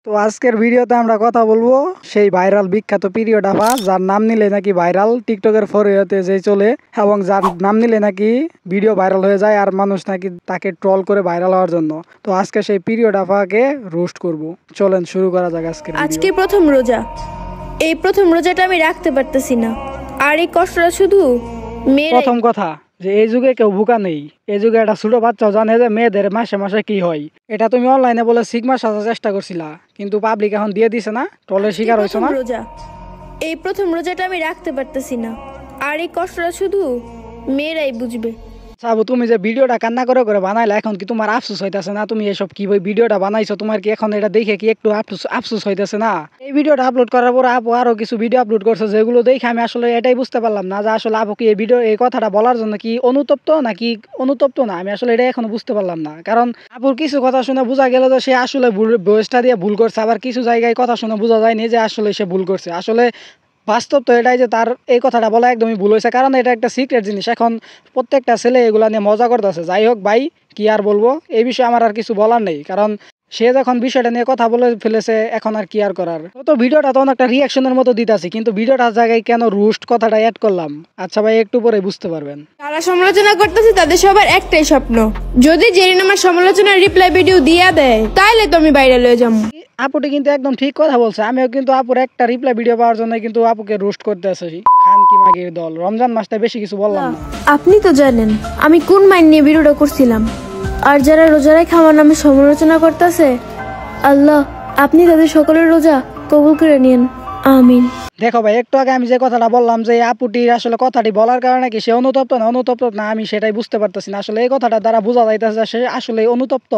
তো আজকের ভিডিওতে আমরা কথা বলবো সেই ভাইরাল বিখ্যাত পিরিয়ড আফা যার নাম নিলে নাকি ভাইরাল টিকটকের ফরিয়াতে যে চলে এবং যার নাম নিলে নাকি ভিডিও ভাইরাল হয়ে যায় আর মানুষ নাকি তাকে ট্রল করে ভাইরাল হওয়ার জন্য। তো আজকে সেই পিরিয়ড আফাকে রোস্ট করব। চলেন শুরু করা যাক আজকে প্রথম রোজা। এই প্রথম রোজাটা আমি রাখতে পারতেছি না, আর এই কষ্টটা শুধু মেয়ের। প্রথম কথা যে এই যুগে কেউ ভুকা নেই, এই যুগে একটা ছোট বাচ্চাও জানে যে মেয়েদের মাসে মাসে কি হয়। এটা তুমি অনলাইনে বলে সিগমা সাজার চেষ্টা করছিলা, কিন্তু পাবলিক এখন দিয়ে দিছে না, ট্রলের শিকার হইছো না। রোজা, এই প্রথম রোজাটা আমি রাখতে পারতেছি না, আর এই কষ্টটা শুধু মেয়েরাই বুঝবে। সাবু, তুমি যে ভিডিওটা কান্না করে করে বানাইলা, এখন কি তোমার আফসোস হইতাছে না? তুমি এসব কি ভিডিওটা বানাইছো, তোমার কি এখন এটা দেখে কি একটু আফসোস হইতাছে না? এই ভিডিওটা আপলোড করার পর আপু আরো কিছু ভিডিও আপলোড করছে, যেগুলো দেখে আমি আসলে এটাই বুঝতে পারলাম না যে আসলে আপু কি এই কথাটা বলার জন্য কি অনুতপ্ত নাকি অনুতপ্ত না। আমি আসলে এটা এখনো বুঝতে পারলাম না, কারণ আপুর কিছু কথা শুনে বোঝা গেল যে সে আসলে বয়সটা দিয়ে ভুল করছে, আবার কিছু জায়গায় কথা শুনে বোঝা যায়নি যে আসলে সে ভুল করছে। আসলে বাস্তব তো এটাই যে তার এই কথাটা বলা একদমই ভুল হয়েছে, কারণ এটা একটা সিক্রেট জিনিস। এখন প্রত্যেকটা ছেলে এগুলা নিয়ে মজা করতেছে। যাই হোক ভাই, কি আর বলবো, এই বিষয়ে আমার আর কিছু বলার নেই, কারণ সে যখন বিষয়টা নিয়ে কথা বলে ফেলেছে এখন আর কি আর করার। তো ভিডিওটা তো অনেকটা রিয়াকশনের মতো দিতেছি, কিন্তু ভিডিওটার জায়গায় কেন রোস্ট কথাটা অ্যাড করলাম, আচ্ছা ভাই একটু পরে বুঝতে পারবেন। যারা সমালোচনা করতেছে তাদের সবার একটাই স্বপ্ন, যদি জেরিন আমার সমালোচনার রিপ্লাই ভিডিও দিয়া দেয় তাহলে তো আমি বাইরে লয়ে যাবো। আপুটি কিন্তু একদম ঠিক কথা বলছে। আমিও কিন্তু আপুর একটা রিপ্লাই ভিডিও পাওয়ার জন্য কিন্তু আপুকে রোস্ট করতে আসি। খান কি মাগির দল, রমজান মাসটা বেশি কিছু বললাম না। আপনি তো জানেন আমি কোন মাইন্ড নিয়ে ভিডিওটা করছিলাম, আর যারা রোজা রেখে আমার নামে সমালোচনা করতেছে, আল্লাহ আপনি তাদের সকলের রোজা কবুল করে নিন, আমিন। দেখো ভাই, একটু আগে আমি যে কথাটা বললাম যে আপুটির আসলে কথাটি বলার কারণে কি সে অনুতপ্ত না, আমি সেটাই বুঝতে পারতেছি না। আসলে এই কথাটা দ্বারা বোঝা যাইতেছে সে আসলে অনুতপ্ত,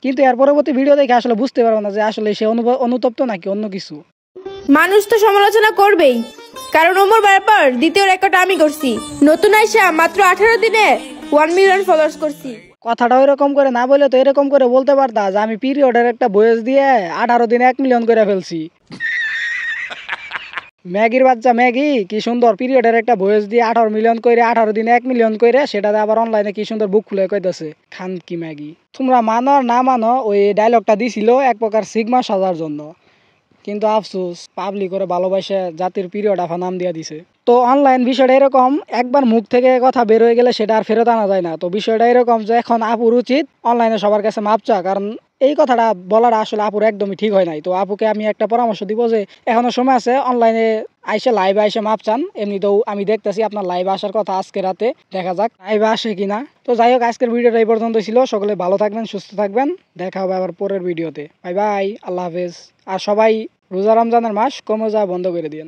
কিন্তু এর পরবর্তী ভিডিও দেখে আসলে বুঝতে পারবো না যে আসলে সে অনুতপ্ত নাকি অন্য কিছু। মানুষ তো সমালোচনা করবেই, কারণ ওমর ব্যাপার দ্বিতীয় রেকর্ড আমি করছি। নতুন আইসা মাত্র 18 দিনে 1 মিলিয়ন ফলোয়ার্স করছি। কথাটা ওইরকম করে না বলে তো এরকম করে বলতে পারতা যে আমি পিরিয়ডের একটা বয়স দিয়ে 18 দিনে 1 মিলিয়ন করে ফেলছি। ম্যাগির বাচ্চা ম্যাগি কি সুন্দর পিরিয়ডের একটা বয়স দিয়ে 18 মিলিয়ন করে, 18 দিনে 1 মিলিয়ন করে, সেটাতে আবার অনলাইনে কি সুন্দর বুক খুলে কইতাছে খান কি ম্যাগি। তোমরা মানো আর না মানো, ওই ডায়লগটা দিছিল এক প্রকার সিগমা সাজার জন্য, কিন্তু আফসোস পাবলিক করে ভালোবাসে জাতির পিরিয়ড আফা নাম দিয়ে দিছে। তো অনলাইন বিষয়টা এরকম, একবার মুখ থেকে কথা বের হয়ে গেলে সেটা আর ফেরত আনা যায় না। তো বিষয়টা এরকম যে এখন আপুর উচিত অনলাইনে সবার কাছে মাপ চা, কারণ এই কথাটা বলাটা আসলে আপুর একদমই ঠিক হয় নাই। তো আপুকে আমি একটা পরামর্শ দিব যে এখনো সময় আছে, অনলাইনে আইসে লাইভে আইসে মাপ চান। এমনিতেও আমি দেখতেছি আপনার লাইভে আসার কথা আজকে রাতে, দেখা যাক লাইভে আসে কিনা। তো যাই হোক, আজকের ভিডিওটা এই পর্যন্ত ছিল। সকলে ভালো থাকবেন, সুস্থ থাকবেন, দেখা হবে আবার পরের ভিডিওতে। বাই বাই, আল্লাহ হাফেজ। আর সবাই রোজা রমজানের মাস কমে যাওয়া বন্ধ করে দিন।